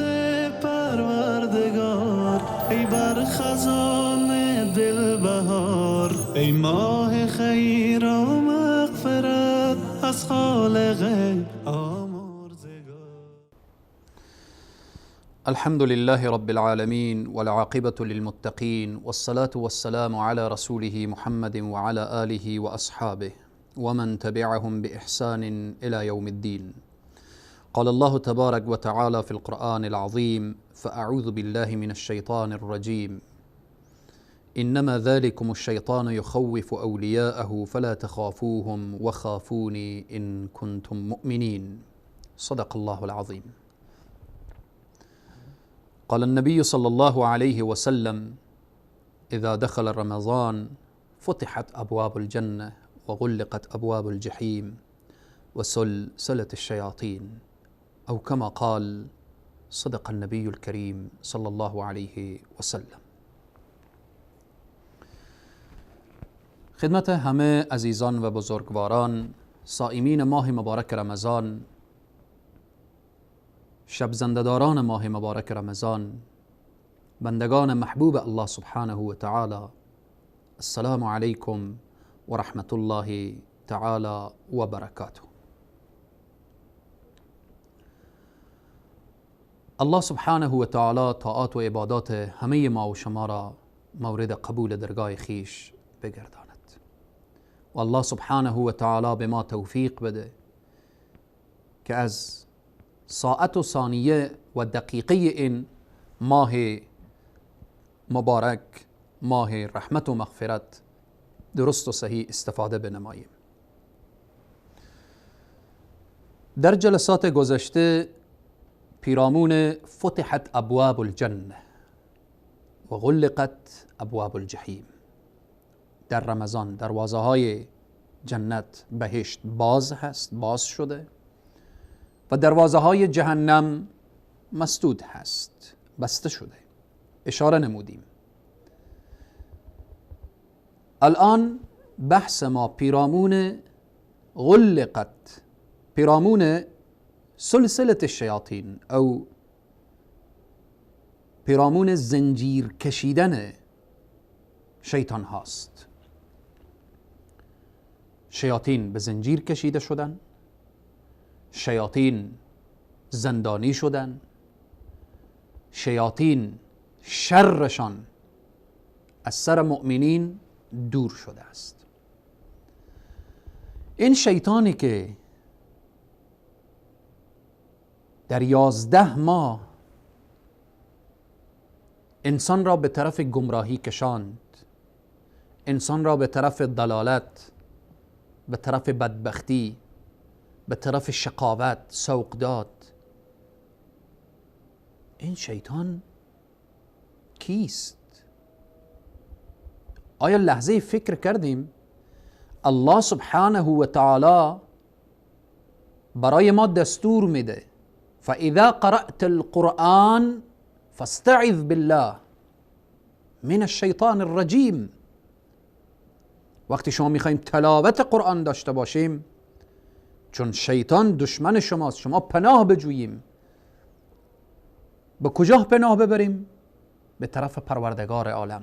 رحمت پروردگار، ای بر خزان دل بهار، ای ماه خیر و مغفرت از خالق آمرزگار. الحمد لله رب العالمين والعاقبة للمتقين والصلاة والسلام على رسوله محمد وعلى آله وأصحابه ومن تبعهم بإحسان إلى يوم الدين. قال الله تبارك وتعالى في القرآن العظيم: فأعوذ بالله من الشيطان الرجيم، إنما ذلكم الشيطان يخوف أولياءه فلا تخافوهم وخافوني إن كنتم مؤمنين. صدق الله العظيم. قال النبي صلى الله عليه وسلم: إذا دخل رمضان فتحت أبواب الجنة وغلقت أبواب الجحيم وسلسلة الشياطين، أو كما قال. صدق النبي الكريم صلى الله عليه وسلم. خدمت همه عزیزان و بزرگواران صائمین ماه مبارک رمضان، شب زنده‌داران ماه مبارک رمضان، بندگان محبوب الله سبحانه و تعالی، السلام علیکم و رحمت الله تعالی و برکاته. الله سبحانه و تعالی طاعات و عبادات همه ما و شما را مورد قبول درگاه خیش بگرداند و الله سبحانه و تعالی به ما توفیق بده که از ساعت و ثانیه و دقیقه این ماه مبارک، ماه رحمت و مغفرت، درست و صحیح استفاده بنماییم. در جلسات گذشته پیرامون فتحت ابواب الجنه و غلقت ابواب الجحیم، در رمضان دروازه های جنت، بهشت باز هست، باز شده و دروازه های جهنم مسدود هست، بسته شده، اشاره نمودیم. الان بحث ما پیرامون غلقت، پیرامون سلسله الشیاطین او پیرامون زنجیر کشیدن شیطان هاست. شیاطین به زنجیر کشیده شدن، شیاطین زندانی شدن، شیاطین شرشان از سر مؤمنین دور شده است. این شیطانی که در 11 ماه انسان را به طرف گمراهی کشاند، انسان را به طرف ضلالت، به طرف بدبختی، به طرف شقاوت سوق داد، این شیطان کیست؟ آیا لحظه فکر کردیم الله سبحانه و تعالی برای ما دستور میده فاذا قرأت القرآن فاستعذ بالله من الشیطان الرجیم. وقتی شما میخوایم تلاوت قرآن داشته باشیم، چون شیطان دشمن شماست، شما پناه بجوییم. به کجا پناه ببریم؟ به طرف پروردگار عالم.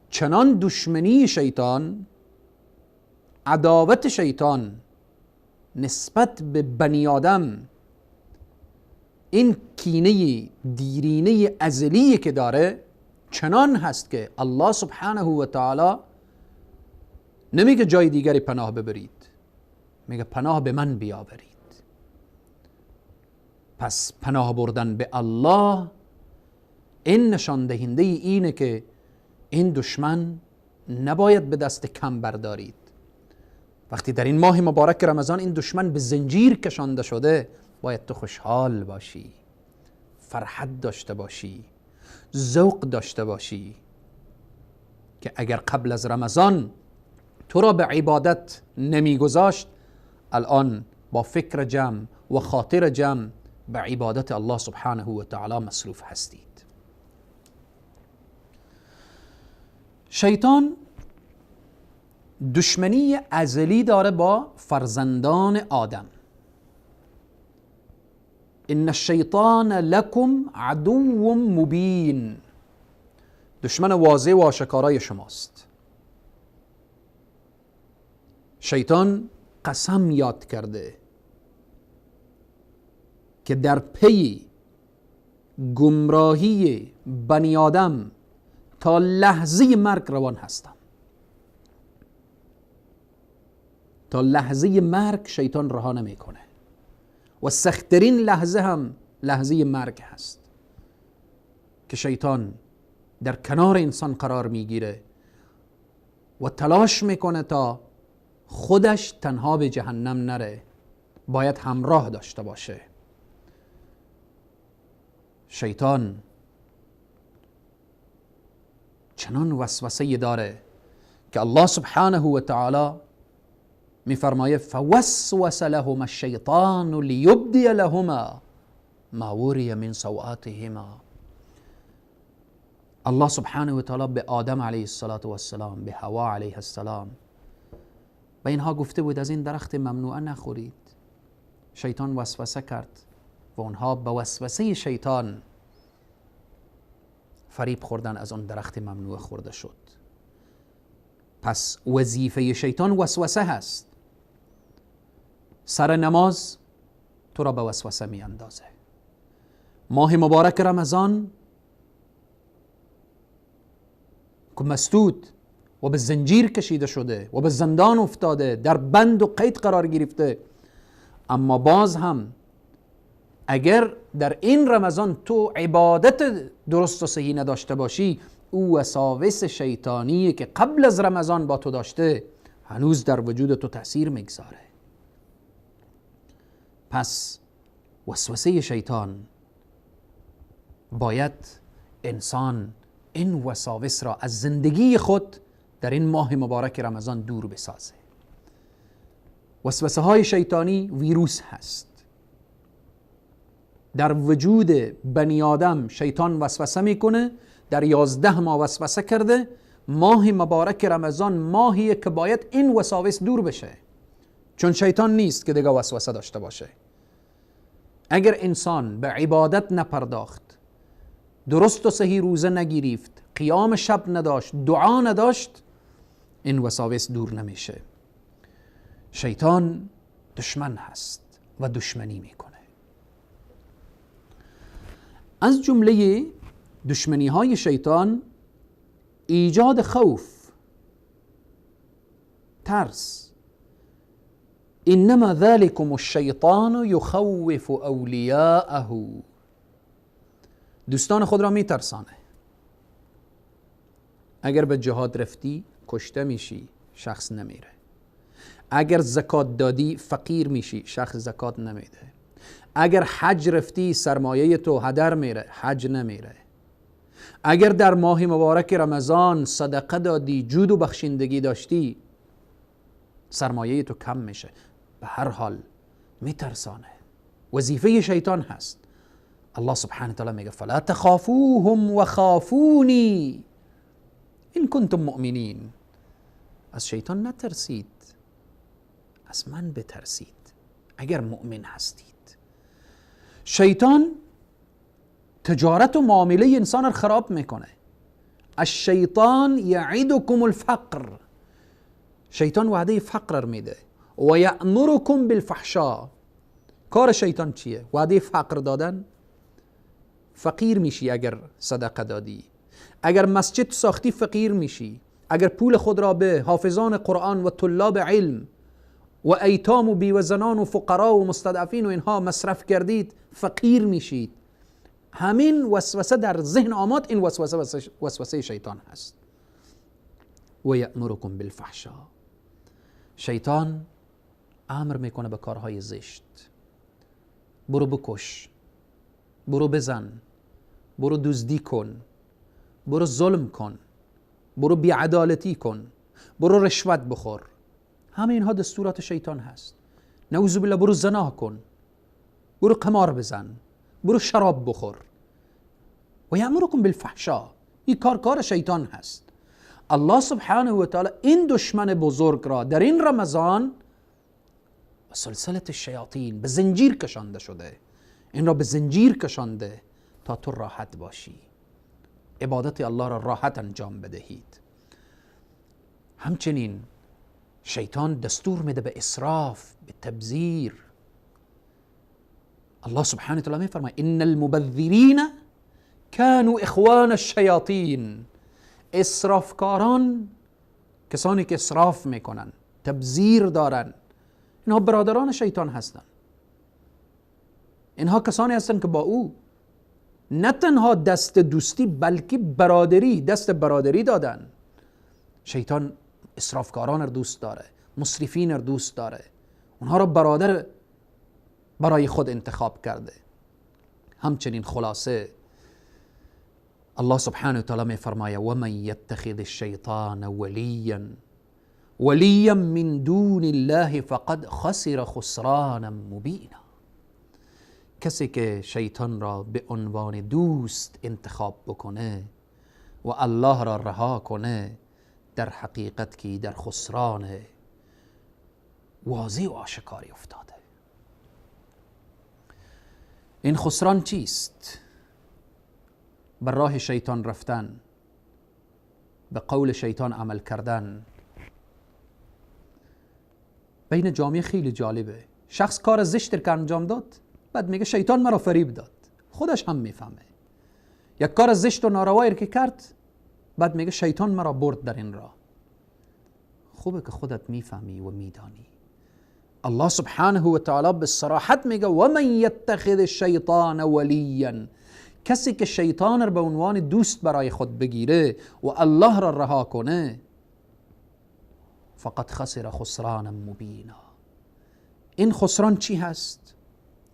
چنان دشمنی شیطان، عداوت شیطان نسبت به بنی آدم، این کینه دیرینه ازلی که داره چنان هست که الله سبحانه و تعالی نمیگه جای دیگری پناه ببرید، میگه پناه به من بیاورید. پس پناه بردن به الله این نشان دهنده اینه که این دشمن نباید به دست کم بردارید. وقتی در این ماه مبارک رمضان این دشمن به زنجیر کشانده شده، باید تو خوشحال باشی، فرحت داشته باشی، ذوق داشته باشی که اگر قبل از رمضان تو را به عبادت نمیگذاشت، الان با فکر جمع و خاطر جمع به عبادت الله سبحانه و تعالی مصروف هستید. شیطان دشمنی ازلی داره با فرزندان آدم. ان الشیطان لکم عدو مبین، دشمن واضح و آشکارای شماست. شیطان قسم یاد کرده که در پی گمراهی بنی آدم تا لحظه مرگ روان هستم. تا لحظه مرگ شیطان رها نمیکنه و سخت‌ترین لحظه هم لحظه مرگ هست که شیطان در کنار انسان قرار میگیره و تلاش میکنه تا خودش تنها به جهنم نره، باید همراه داشته باشه. شیطان چنان وسوسه داره که الله سبحانه و تعالی میفرمایه فوسوس لهما الشیطان لیبدی لهما ما وری من سوآتهما. الله سبحانه و تعالی به آدم علیه السلام، به حوا علیه السلام، به اینها گفته بود از این درخت ممنوعه نخورید. شیطان وسوسه کرد و اونها به وسوسه شیطان فریب خوردن، از اون درخت ممنوع خورده شد. پس وظیفه شیطان وسوسه هست. سر نماز تو را به وسوسه می اندازه. ماه مبارک رمضان که مسدود و به زنجیر کشیده شده و به زندان افتاده، در بند و قید قرار گرفته، اما باز هم اگر در این رمضان تو عبادت درست و صحیح نداشته باشی، او وساوس شیطانی که قبل از رمضان با تو داشته هنوز در وجود تو تأثیر میگذاره. پس وسوسه شیطان باید انسان این وساوس را از زندگی خود در این ماه مبارک رمضان دور بسازه. وسوسه های شیطانی ویروس هست. در وجود بنی آدم شیطان وسوسه میکنه. در 11 ماه وسوسه کرده. ماه مبارک رمضان ماهیه که باید این وساوس دور بشه، چون شیطان نیست که دیگه وسوسه داشته باشه. اگر انسان به عبادت نپرداخت، درست و صحیح روزه نگرفت، قیام شب نداشت، دعا نداشت، این وساوس دور نمیشه. شیطان دشمن هست و دشمنی میکنه. از جمله دشمنی های شیطان ایجاد خوف، ترس. انما ذلكم الشیطان یخوف اولیاءه، دوستان خود را میترسانه. اگر به جهاد رفتی کشته میشی، شخص نمیره. اگر زکات دادی فقیر میشی، شخص زکات نمیده. اگر حج رفتی سرمایه تو هدر میره، حج نمیره. اگر در ماه مبارک رمضان صدقه دادی، جود و بخشندگی داشتی، سرمایه تو کم میشه. به هر حال میترسانه. وظیفه شیطان هست. الله سبحانه وتعالی میگه فلا تخافوهم وخافونی ان کنتم مؤمنین. از شیطان نترسید، از من بترسید اگر مؤمن هستید. شیطان تجارت و معامله انسان رو خراب میکنه. الشیطان یعدکم الفقر، شیطان وعده فقر میده. و یأمرکم بالفحشاء، کار شیطان چیه؟ وعده فقر دادن. فقیر میشی اگر صدقه دادی. اگر مسجد ساختی فقیر میشی. اگر پول خود را به حافظان قرآن و طلاب علم و ایتام و بیوزنان و فقرا و مستضعفین و اینها مصرف کردید، فقیر میشید. همین وسوسه در ذهن آمد، این وسوسه شیطان هست. و یأمرکم بالفحشاء، شیطان امر میکنه به کارهای زشت. برو بکش، برو بزن، برو دزدی کن، برو ظلم کن، برو بیعدالتی کن، برو رشوت بخور. همه اینها دستورات شیطان هست. نعوذ بالله برو زنا کن، برو قمار بزن، برو شراب بخور. و یأمرکم بالفحشاء، این کار شیطان هست. الله سبحانه و تعالی این دشمن بزرگ را در این رمضان و سلسله الشیاطین به زنجیر کشانده شده. این را به زنجیر کشانده تا تو راحت باشی، عبادت الله را راحت انجام بدهید. همچنین شیطان دستور میده به اسراف، به تبذیر. الله سبحانه و تعالی میفرماید ان المبذرین كانوا اخوان الشیاطین. اسرافکاران، کسانی که اسراف میکنن، تبذیر دارن، اینها برادران شیطان هستن. اینها کسانی هستن که با او نه تنها دست دوستی بلکه برادری، دست برادری دادن. شیطان اسرافکاران را دوست داره، مسرفین را دوست داره، اونها را برادر برای خود انتخاب کرده. همچنین خلاصه الله سبحانه و تعالی می فرماید و من یتخذ الشیطان ولیا من دون الله فقد خسر خسرانا مبینا. کسی که شیطان را به عنوان دوست انتخاب بکنه و الله را رها کنه، در حقیقت که در خسران واضح و آشکاری افتاده. این خسران چیست؟ بر راه شیطان رفتن، به قول شیطان عمل کردن. بین جامعه خیلی جالبه، شخص کار زشت که انجام داد بعد میگه شیطان مرا فریب داد، خودش هم میفهمه. یک کار زشت و ناروایی که کرد بعد میگه شیطان مرا برد در این راه. خوبه که خودت میفهمی و میدانی. الله سبحانه و تعالی به صراحت میگه و من یتخذ الشیطان ولیا. کسی که شیطان را به عنوان دوست برای خود بگیره و الله را رها کنه، فقط خسر خسرانا مبینا. این خسران چی هست؟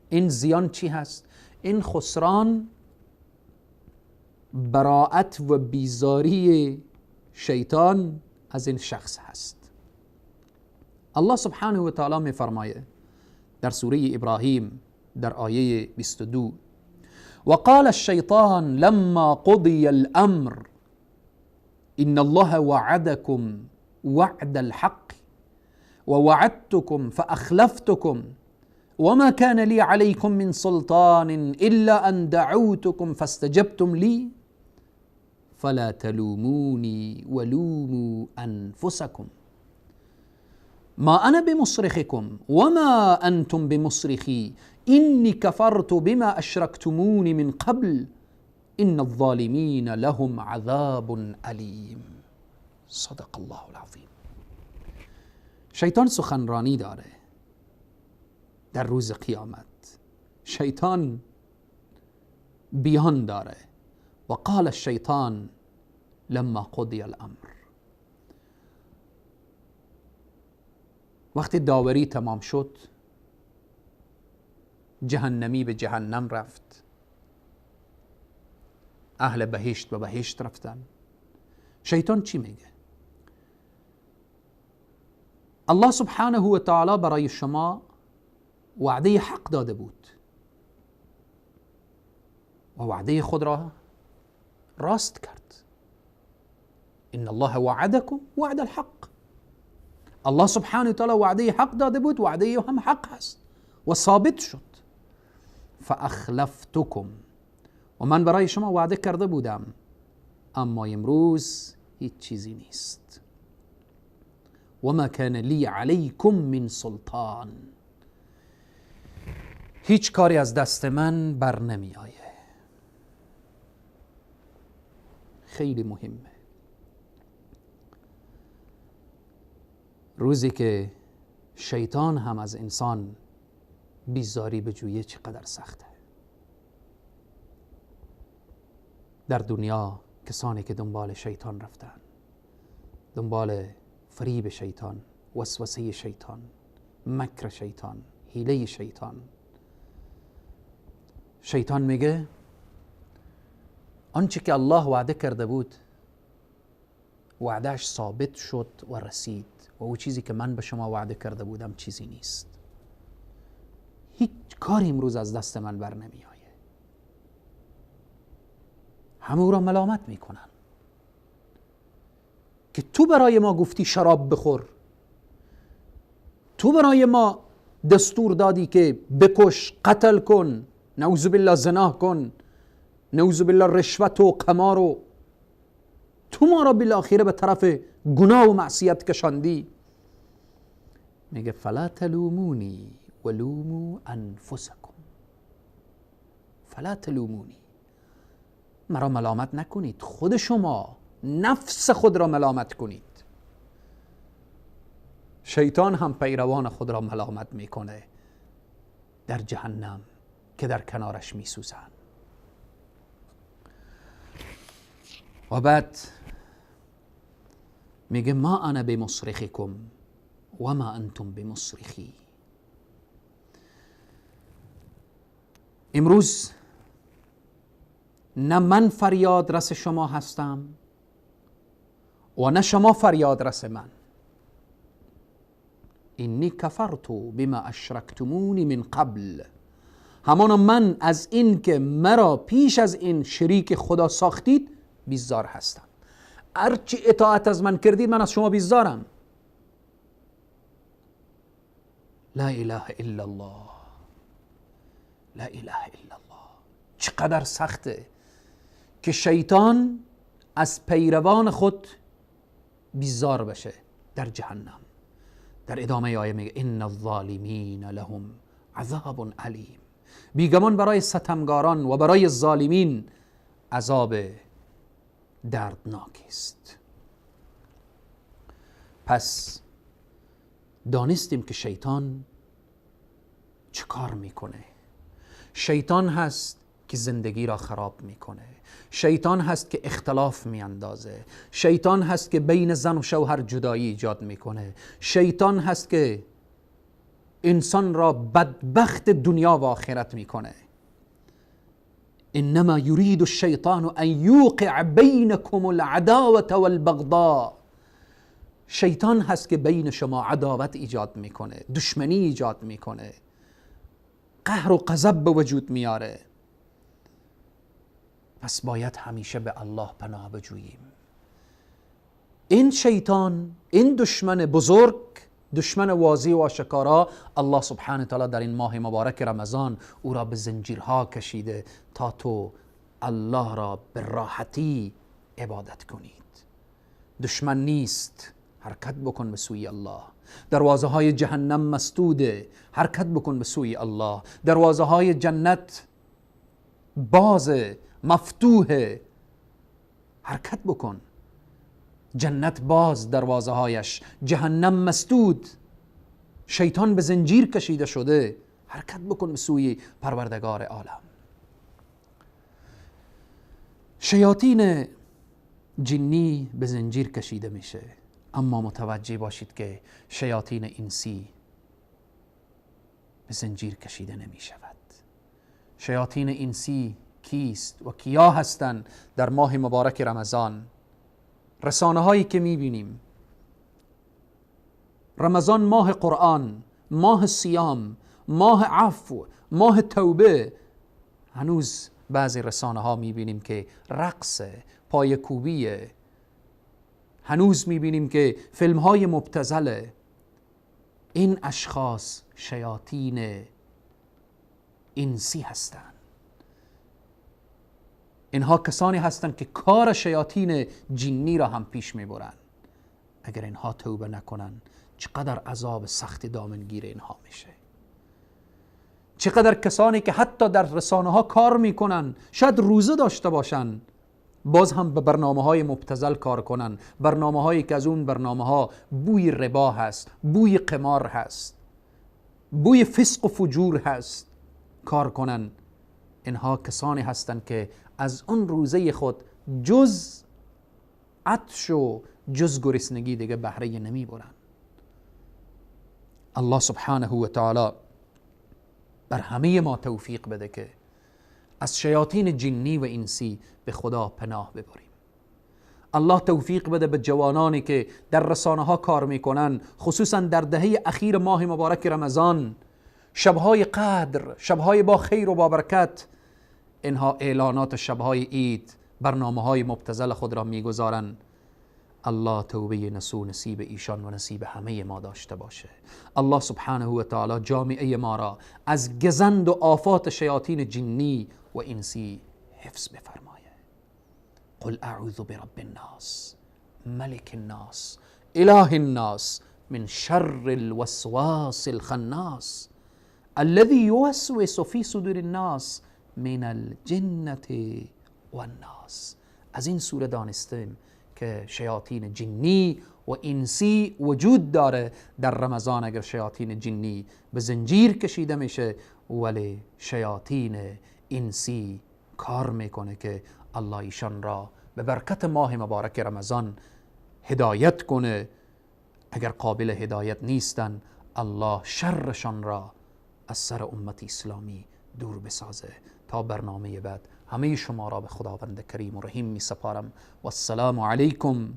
این زیان چی هست؟ این خسران براءت و بیزاری شیطان از این شخص هست. الله سبحانه و تعالی می فرماید در سوره ابراهیم در آیه 22 وقال الشيطان لما قضي الأمر إن الله وعدكم وعد الحق ووعدتكم فأخلفتكم وما كان لي عليكم من سلطان إلا أن دعوتكم فاستجبتم لي فلا تلوموني ولوموا أنفسكم ما أنا بمصرخكم وما أنتم بمصرخي إني كفرت بما أشركتموني من قبل إن الظالمين لهم عذاب أليم. صدق الله العظيم. شیطان سخنرانی داره در روز قیامت. شیطان بیان داره. وقال الشیطان لما قضی الامر. وقتی داوری تمام شد، جهنمی به جهنم رفت، اهل بهشت به بهشت رفتن. شیطان چی میگه؟ الله سبحانه و تعالی برای شما وعده حق داده بود و وعده خود را راست کرد. ان الله وعدكم وعد الحق. الله سبحانه و تعالی وعده حق داده بود، وعده هم حق هست و ثابت شد. فاخلفتكم، و من برای شما وعده کرده بودم، اما امروز هیچ چیزی نیست. وما كان لي عليكم من سلطان. هیچ کاری از دست من بر نمی آیه. خیلی مهمه. روزی که شیطان هم از انسان بیزاری بجویه چقدر سخته. در دنیا کسانی که دنبال شیطان رفتن، دنبال فریب شیطان، وسوسه شیطان، مکر شیطان، حیله شیطان، شیطان میگه آنچه که الله وعده کرده بود وعدهش ثابت شد و رسید و او چیزی که من به شما وعده کرده بودم چیزی نیست. هیچ کاری امروز از دست من بر نمی آیه. همه او را ملامت میکنن که تو برای ما گفتی شراب بخور، تو برای ما دستور دادی که بکش، قتل کن، نعوذ بالله زنا کن، نعوذ بالله رشوت و قمار و تو ما را بالاخره به طرف گناه و معصیت کشاندی. میگه فلا تلومونی ولوموا انفسکم، فلا تلومونی، مرا ملامت نکنید، خود شما نفس خود را ملامت کنید. شیطان هم پیروان خود را ملامت میکنه در جهنم که در کنارش میسوزن. و بعد میگه ما انا بمصرخکم و ما انتم بمصرخی. امروز نه من فریاد رس شما هستم و نه شما فریاد رس من. اینی کفرت بما اشرکتمونی من قبل، همانا من از این که مرا پیش از این شریک خدا ساختید بیزار هستم. هرچی اطاعت از من کردید من از شما بیزارم. لا اله الا الله، لا اله الا الله. چقدر سخته که شیطان از پیروان خود بیزار بشه در جهنم. در ادامه آیه میگه ان الظالمین لهم عذاب علیم، بیگمان برای ستمگاران و برای ظالمین عذاب دردناک است. پس دانستیم که شیطان چه کار میکنه. شیطان هست که زندگی را خراب میکنه، شیطان هست که اختلاف میاندازه، شیطان هست که بین زن و شوهر جدایی ایجاد میکنه، شیطان هست که انسان را بدبخت دنیا و آخرت میکنه. انما یرید الشیطان ان یوقع بینکم العداوة والبغضاء. شیطان هست که بین شما عداوت ایجاد میکنه، دشمنی ایجاد میکنه، قهر و غضب به وجود میاره. پس باید همیشه به الله پناه بجوییم. این شیطان، این دشمن بزرگ، دشمن واضح و آشکارا، الله سبحانه تعالی در این ماه مبارک رمضان او را به زنجیرها کشیده تا تو الله را به راحتی عبادت کنید. دشمن نیست، حرکت بکن به سوی الله. دروازه های جهنم مسدوده، حرکت بکن به سوی الله. دروازه های جنت باز مفتوحه، حرکت بکن. جنت باز دروازه هایش، جهنم مسدود، شیطان به زنجیر کشیده شده، حرکت بکن به سوی پروردگار عالم. شیاطین جنی به زنجیر کشیده میشه، اما متوجه باشید که شیاطین انسی به زنجیر کشیده نمی شود. شیاطین انسی کیست و کیا هستند در ماه مبارک رمضان؟ رسانه هایی که می بینیم، رمضان ماه قرآن، ماه صیام، ماه عفو، ماه توبه، هنوز بعضی رسانه ها می بینیم که رقص، پایکوبیه، هنوز می بینیم که فیلم های مبتذله. این اشخاص شیاطین انسی هستند. اینها کسانی هستند که کار شیاطین جنی را هم پیش می برند. اگر اینها توبه نکنن چقدر عذاب سخت دامنگیر اینها میشه. چقدر کسانی که حتی در رسانه ها کار میکنن، شاید روزه داشته باشن، باز هم به برنامه های مبتذل کار کنن، برنامه هایی که از اون برنامه ها بوی ربا هست، بوی قمار هست، بوی فسق و فجور هست، کار کنن. اینها کسانی هستند که از اون روزه خود جز عطش و جز گرسنگی دیگه بهره نمی برن. الله سبحانه و تعالی بر همه ما توفیق بده که از شیاطین جنی و انسی به خدا پناه ببریم. الله توفیق بده به جوانانی که در رسانه ها کار میکنن، خصوصا در دهه اخیر ماه مبارک رمضان، شبهای قدر، شبهای با خیر و با برکت، اینها اعلانات شبهای عید، برنامه های مبتذل خود را میگذارن. الله توبه نسو نصیب ایشان و نصیب همه ما داشته باشه. الله سبحانه و تعالی جامعه ما را از گزند و آفات شیاطین جنی و انسی حفظ بفرمایه. قل اعوذ برب الناس ملك الناس اله الناس من شر الوسواس الخناس الذي يوسوس في صدور الناس من الجنة والناس. از این سوره دانستیم که شیاطین جنی و انسی وجود داره در رمضان. اگر شیاطین جنی به زنجیر کشیده میشه، ولی شیاطین انسی کار میکنه که الله ایشان را به برکت ماه مبارک رمضان هدایت کنه. اگر قابل هدایت نیستن، الله شرشان را از سر امت اسلامی دور بسازه. تا برنامه بعد همه شما را به خداوند کریم و رحیم می سپارم. و السلام علیکم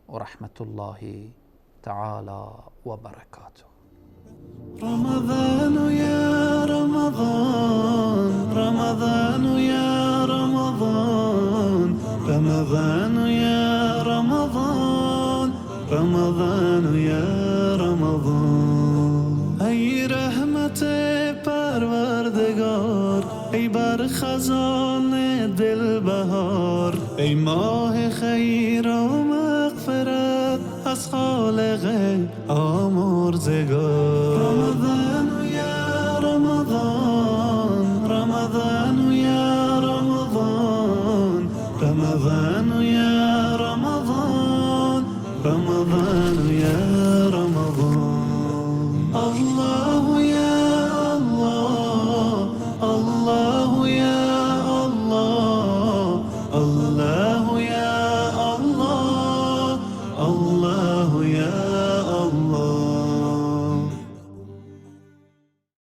و رحمت الله تعالی و برکاته. رمضان يا رمضان رمضان يا رمضان رمضان يا رمضان رمضان يا رمضان. ای رحمت پروردگار، ای بر خزان دل بهار، ای ماه خیر و مغفرت از خالق آمرزگار. رمضان یا رمضان رمضان یا رمضان رمضان یا رمضان رمضان یا رمضان. الله یا الله الله یا الله الله یا الله الله یا